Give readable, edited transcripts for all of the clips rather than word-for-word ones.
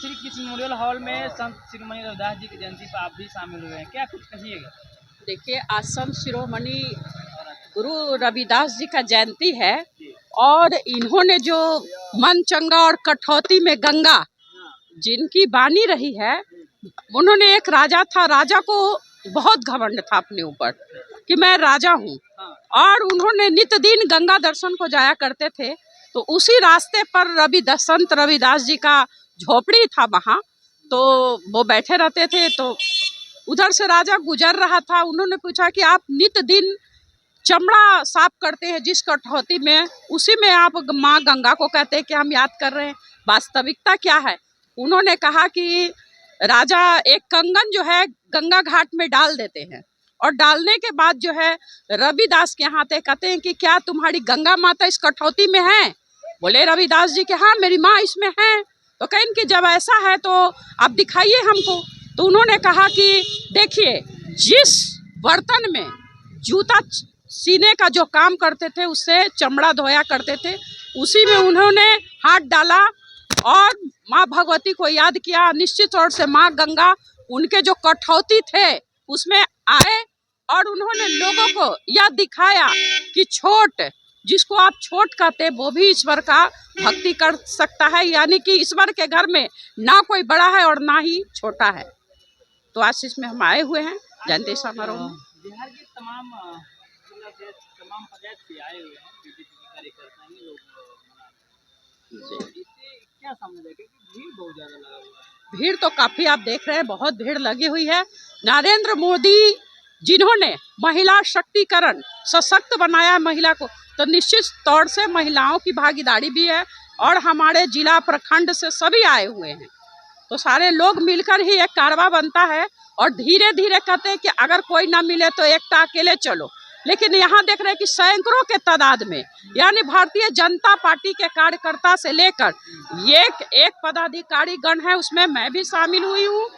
Shri Krishna memorial hall में संत शिरोमणि रविदास जी की जयंती पर आप भी शामिल हुए हैं, क्या कुछ कहिएगा? देखिए, आज संत शिरोमणि गुरु रविदास जी का जयंती है और इन्होंने जो मन चंगा और कठौती में गंगा जिनकी बानी रही है, उन्होंने एक राजा था, राजा को बहुत घमंड था अपने ऊपर कि मैं राजा हूँ, और उन्होंने नित्य दिन गंगा दर्शन को जाया करते थे। तो उसी रास्ते पर संत रविदास जी का झोपड़ी था वहाँ, तो वो बैठे रहते थे। तो उधर से राजा गुजर रहा था, उन्होंने पूछा कि आप नित्य दिन चमड़ा साफ करते हैं जिस कठौती में, उसी में आप माँ गंगा को कहते हैं कि हम याद कर रहे हैं, वास्तविकता क्या है? उन्होंने कहा कि राजा एक कंगन जो है गंगा घाट में डाल देते हैं, और डालने के बाद जो है रविदास के यहाँ आते, कहते हैं कि क्या तुम्हारी गंगा माता इस कठौती में है? बोले रविदास जी कि हाँ मेरी माँ इसमें है। तो कहें कि जब ऐसा है तो आप दिखाइए हमको। तो उन्होंने कहा कि देखिए, जिस बर्तन में जूता सीने का जो काम करते थे, उससे चमड़ा धोया करते थे, उसी में उन्होंने हाथ डाला और माँ भगवती को याद किया। निश्चित तौर से माँ गंगा उनके जो कठौती थे उसमें आए, और उन्होंने लोगों को यह दिखाया कि छोट, जिसको आप छोट कहते हैं, वो भी ईश्वर का भक्ति कर सकता है, यानी कि ईश्वर के घर में ना कोई बड़ा है और ना ही छोटा है। तो आशीष में हम आए हुए हैं जयंती समारोह में। बिहार के तमाम प्रदेश आए हुए हैं, बीजेपी के कार्यकर्ता ही लोग मना रहे हैं। तो इससे क्या समझ है कि भीड़ बहुत ज्यादा लगा हुआ है? भीड़ तो काफी आप देख रहे हैं, बहुत भीड़ लगी हुई है। नरेंद्र मोदी जिन्होंने महिला शक्तिकरण, सशक्त बनाया महिला को, तो निश्चित तौर से महिलाओं की भागीदारी भी है, और हमारे जिला प्रखंड से सभी आए हुए हैं। तो सारे लोग मिलकर ही एक कारवा बनता है, और धीरे धीरे कहते हैं कि अगर कोई ना मिले तो एकता अकेले चलो। लेकिन यहाँ देख रहे हैं कि सैकड़ों के तादाद में, यानी भारतीय जनता पार्टी के कार्यकर्ता से लेकर एक पदाधिकारी गण है, उसमें मैं भी शामिल हुई हूँ।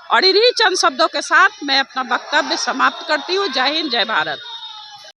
और इन्हीं चंद शब्दों के साथ मैं अपना वक्तव्य समाप्त करती हूँ। जय हिंद, जय भारत।